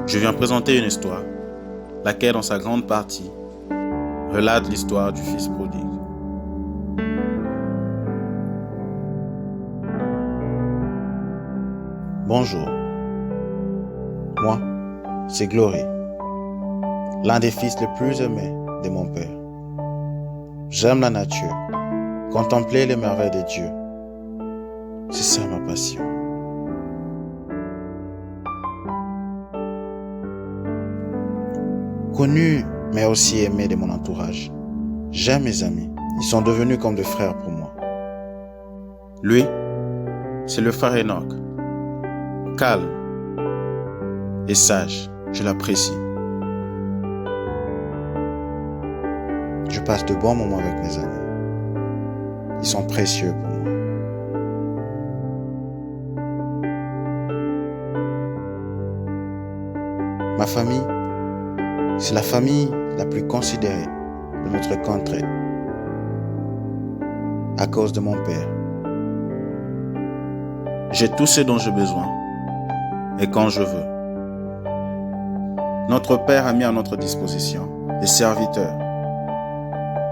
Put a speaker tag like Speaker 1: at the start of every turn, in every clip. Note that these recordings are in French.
Speaker 1: Je viens présenter une histoire, laquelle dans sa grande partie relate l'histoire du fils prodigue.
Speaker 2: Bonjour, moi, c'est Glory, l'un des fils les plus aimés de mon père. J'aime la nature, contempler les merveilles de Dieu. C'est ça ma passion. Connu, mais aussi aimé de mon entourage. J'aime mes amis, ils sont devenus comme des frères pour moi.
Speaker 1: Lui, c'est le frère Enoch. Calme et sage, je l'apprécie.
Speaker 2: Je passe de bons moments avec mes amis. Ils sont précieux pour moi. Ma famille, c'est la famille la plus considérée de notre contrée à cause de mon père.
Speaker 1: J'ai tout ce dont j'ai besoin et quand je veux. Notre père a mis à notre disposition des serviteurs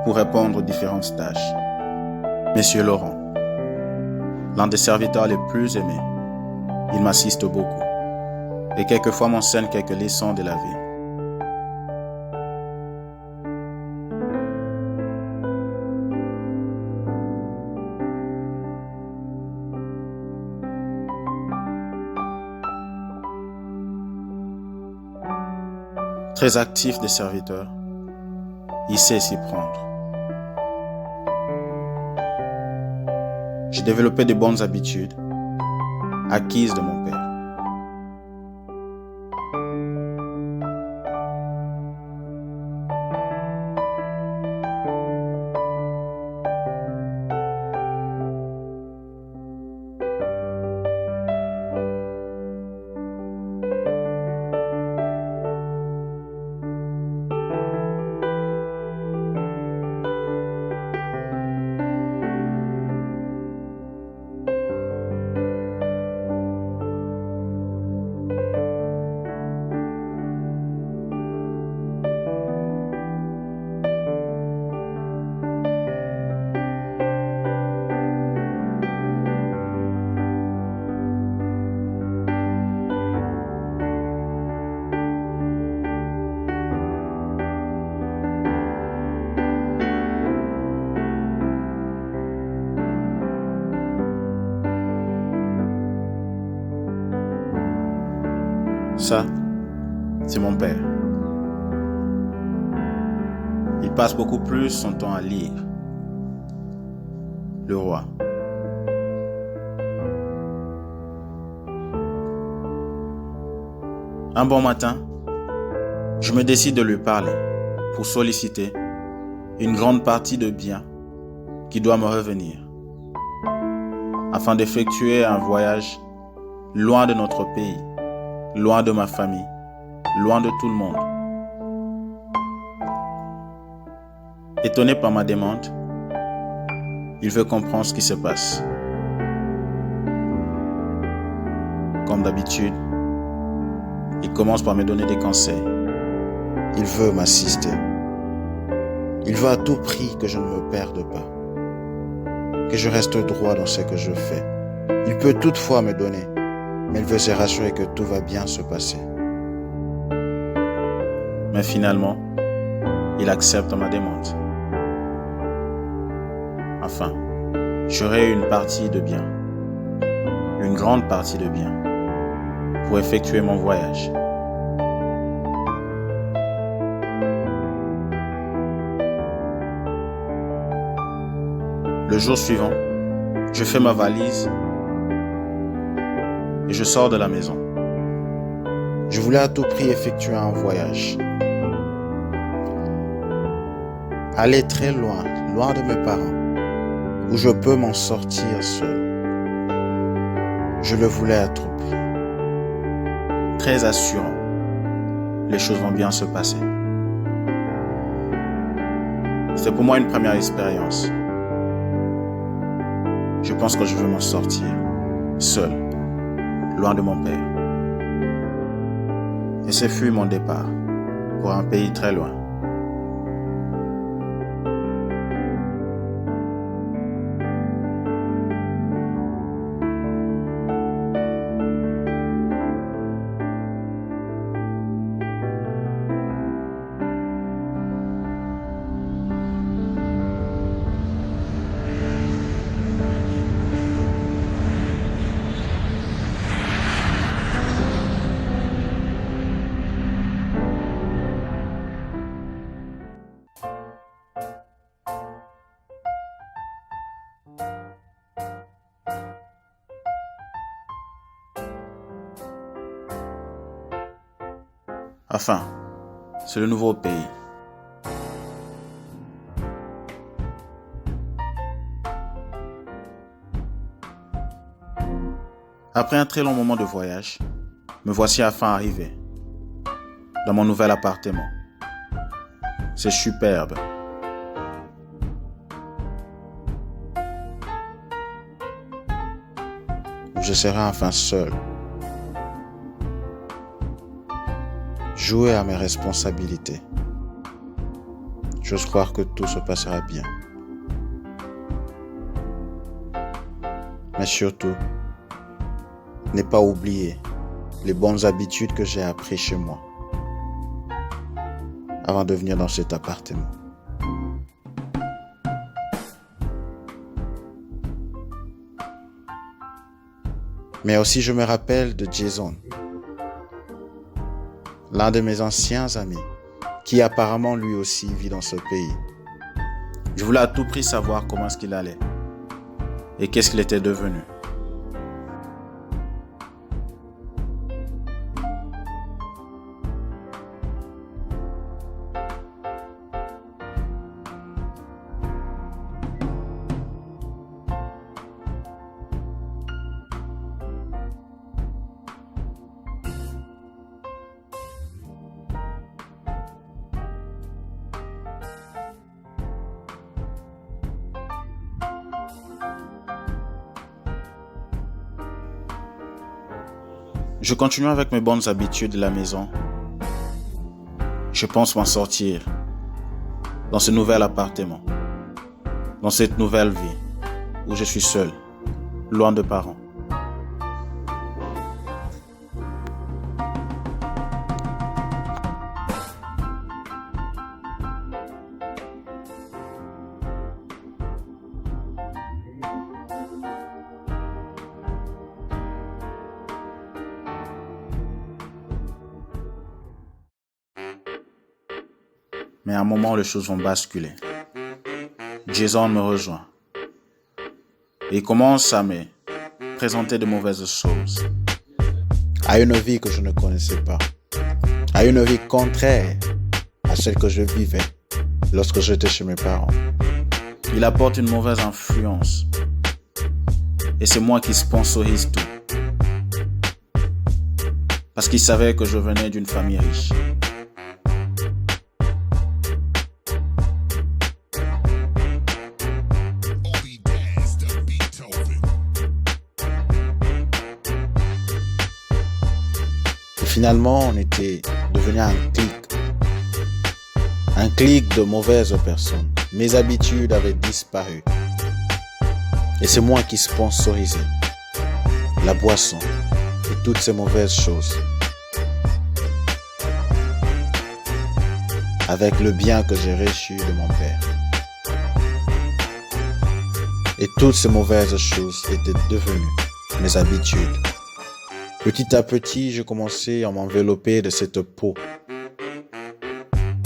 Speaker 1: pour répondre aux différentes tâches. Monsieur Laurent, l'un des serviteurs les plus aimés, il m'assiste beaucoup et quelquefois m'enseigne quelques leçons de la vie. Très actif des serviteurs, il sait s'y prendre. J'ai développé de bonnes habitudes acquises de mon père. Ça, c'est mon père. Il passe beaucoup plus son temps à lire. Le roi. Un bon matin, je me décide de lui parler pour solliciter une grande partie de biens qui doit me revenir afin d'effectuer un voyage loin de notre pays, loin de ma famille, loin de tout le monde. Étonné par ma demande, il veut comprendre ce qui se passe. Comme d'habitude, il commence par me donner des conseils.
Speaker 2: Il veut m'assister. Il veut à tout prix que je ne me perde pas, que je reste droit dans ce que je fais. Il peut toutefois me donner, mais il veut se rassurer que tout va bien se passer.
Speaker 1: Mais finalement, il accepte ma demande. Enfin, j'aurai une partie de biens, une grande partie de biens, pour effectuer mon voyage. Le jour suivant, je fais ma valise et je sors de la maison.
Speaker 2: Je voulais à tout prix effectuer un voyage. Aller très loin, loin de mes parents, où je peux m'en sortir seul. Je le voulais à tout prix.
Speaker 1: Très assurant, les choses vont bien se passer. C'est pour moi une première expérience. Je pense que je veux m'en sortir, seul, loin de mon père. Et ce fut mon départ pour un pays très loin. Enfin, c'est le nouveau pays. Après un très long moment de voyage, me voici enfin arrivé dans mon nouvel appartement. C'est superbe.
Speaker 2: Je serai enfin seul. Jouer à mes responsabilités. J'ose croire que tout se passera bien. Mais surtout, ne pas oublier les bonnes habitudes que j'ai apprises chez moi avant de venir dans cet appartement. Mais aussi je me rappelle de Jason, l'un de mes anciens amis, qui apparemment lui aussi vit dans ce pays.
Speaker 1: Je voulais à tout prix savoir comment est-ce qu'il allait et qu'est-ce qu'il était devenu. Je continue avec mes bonnes habitudes de la maison. Je pense m'en sortir dans ce nouvel appartement, dans cette nouvelle vie où je suis seul, loin de parents. Mais à un moment, les choses vont basculer. Jason me rejoint. Et il commence à me présenter de mauvaises choses.
Speaker 2: À une vie que je ne connaissais pas. À une vie contraire à celle que je vivais lorsque j'étais chez mes parents.
Speaker 1: Il apporte une mauvaise influence. Et c'est moi qui sponsorise tout. Parce qu'il savait que je venais d'une famille riche.
Speaker 2: Finalement, on était devenu un clique de mauvaises personnes. Mes habitudes avaient disparu. Et c'est moi qui sponsorisais la boisson et toutes ces mauvaises choses. Avec le bien que j'ai reçu de mon père. Et toutes ces mauvaises choses étaient devenues mes habitudes. Petit à petit, je commençais à m'envelopper de cette peau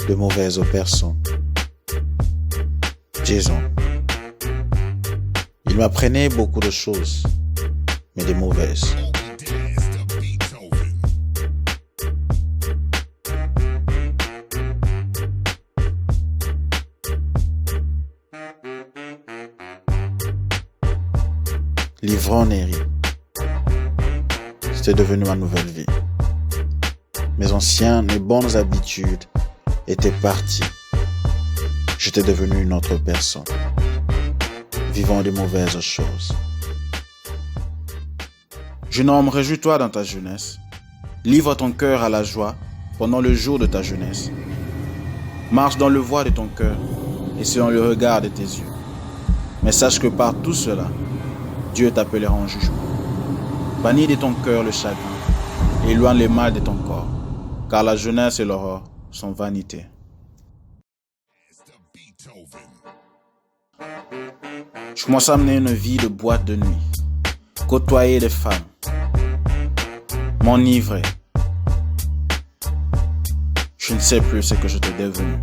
Speaker 2: de mauvaises personnes. Jason, il m'apprenait beaucoup de choses, mais des mauvaises. L'ivrognerie. C'était devenu ma nouvelle vie. Mes anciennes et bonnes habitudes étaient parties. J'étais devenu une autre personne, vivant de mauvaises choses.
Speaker 1: Jeune homme, réjouis-toi dans ta jeunesse. Livre ton cœur à la joie pendant le jour de ta jeunesse. Marche dans le voie de ton cœur et selon le regard de tes yeux. Mais sache que par tout cela, Dieu t'appellera en jugement. Bannis de ton cœur le chagrin et éloigne les mal de ton corps, car la jeunesse et l'aurore sont vanité. Je commence à mener une vie de boîte de nuit, côtoyer des femmes, m'enivrer. Je ne sais plus ce que je t'ai devenu.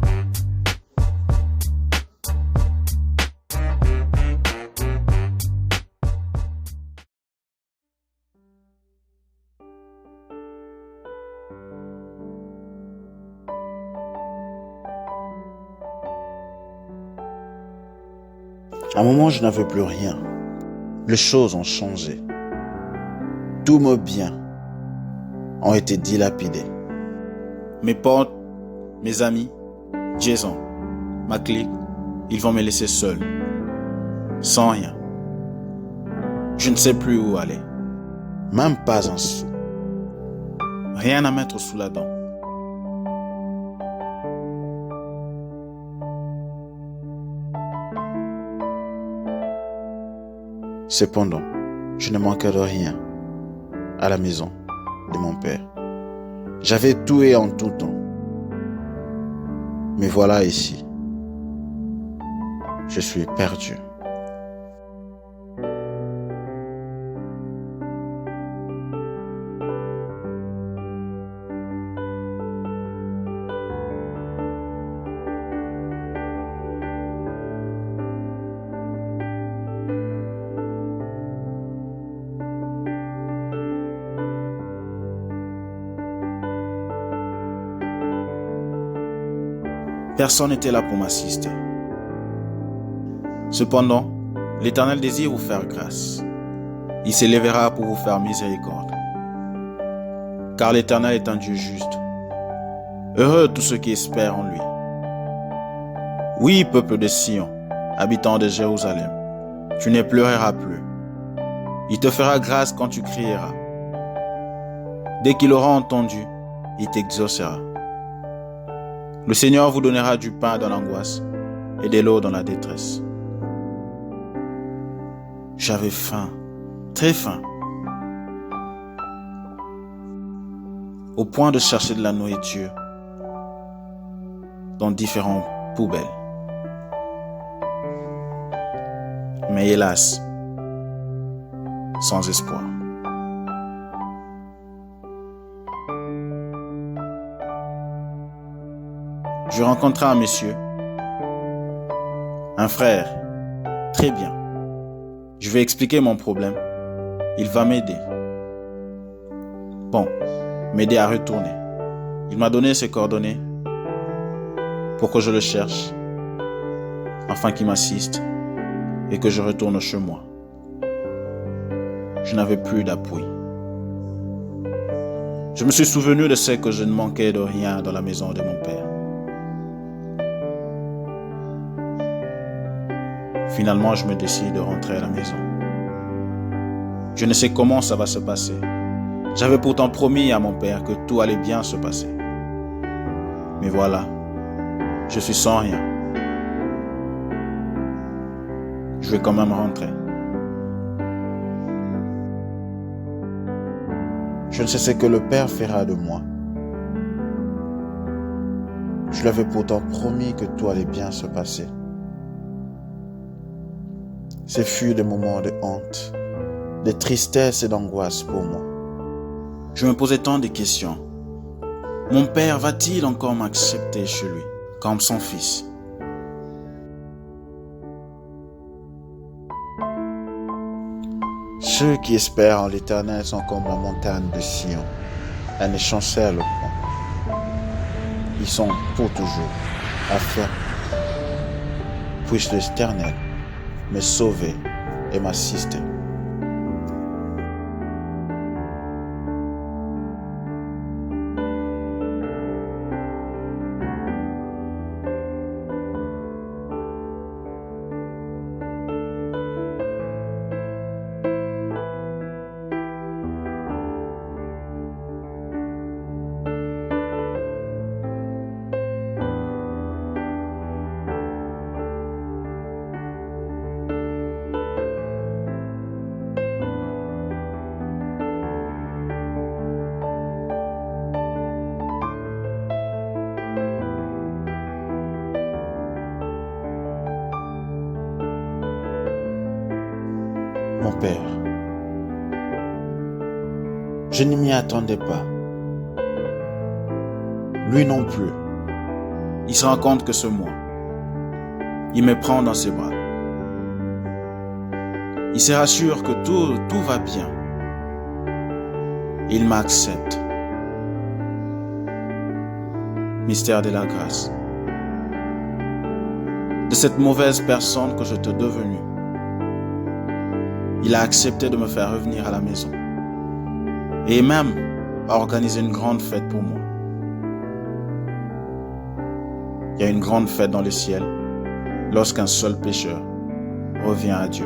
Speaker 2: À un moment, je n'avais plus rien. Les choses ont changé. Tous mes biens ont été dilapidés.
Speaker 1: Mes potes, mes amis, Jason, ma clique, ils vont me laisser seul, sans rien. Je ne sais plus où aller.
Speaker 2: Même pas un sou.
Speaker 1: Rien à mettre sous la dent.
Speaker 2: Cependant, je ne manquais de rien à la maison de mon père. J'avais tout et en tout temps. Mais voilà ici. Je suis perdu.
Speaker 1: Personne n'était là pour m'assister. Cependant, l'Éternel désire vous faire grâce. Il s'élèvera pour vous faire miséricorde. Car l'Éternel est un Dieu juste. Heureux tous ceux qui espèrent en lui. Oui, peuple de Sion, habitant de Jérusalem, tu ne pleureras plus. Il te fera grâce quand tu crieras. Dès qu'il aura entendu, il t'exaucera. Le Seigneur vous donnera du pain dans l'angoisse et de l'eau dans la détresse. J'avais faim, très faim, au point de chercher de la nourriture dans différentes poubelles. Mais hélas, sans espoir. Je rencontrai un monsieur, un frère, très bien. Je vais expliquer mon problème. Il va m'aider. Bon, m'aider à retourner. Il m'a donné ses coordonnées pour que je le cherche, afin qu'il m'assiste et que je retourne chez moi. Je n'avais plus d'appui. Je me suis souvenu de ce que je ne manquais de rien dans la maison de mon père. Finalement, je me décide de rentrer à la maison. Je ne sais comment ça va se passer. J'avais pourtant promis à mon père que tout allait bien se passer. Mais voilà, je suis sans rien. Je vais quand même rentrer.
Speaker 2: Je ne sais ce que le Père fera de moi. Je lui avais pourtant promis que tout allait bien se passer. Ce fut des moments de honte, de tristesse et d'angoisse pour moi.
Speaker 1: Je me posais tant de questions. Mon père va-t-il encore m'accepter chez lui, comme son fils?
Speaker 2: Ceux qui espèrent en l'Éternel sont comme la montagne de Sion. Elle ne chancelle point. Ils sont pour toujours affermis. Puisse l'Éternel me sauver et m'assister. Père. Je ne m'y attendais pas. Lui non plus.
Speaker 1: Il se rend compte que c'est moi. Il me prend dans ses bras. Il se rassure que tout va bien. Il m'accepte. Mystère de la grâce. De cette mauvaise personne que j'étais devenu, il a accepté de me faire revenir à la maison. Et même a organisé une grande fête pour moi. Il y a une grande fête dans le ciel lorsqu'un seul pécheur revient à Dieu.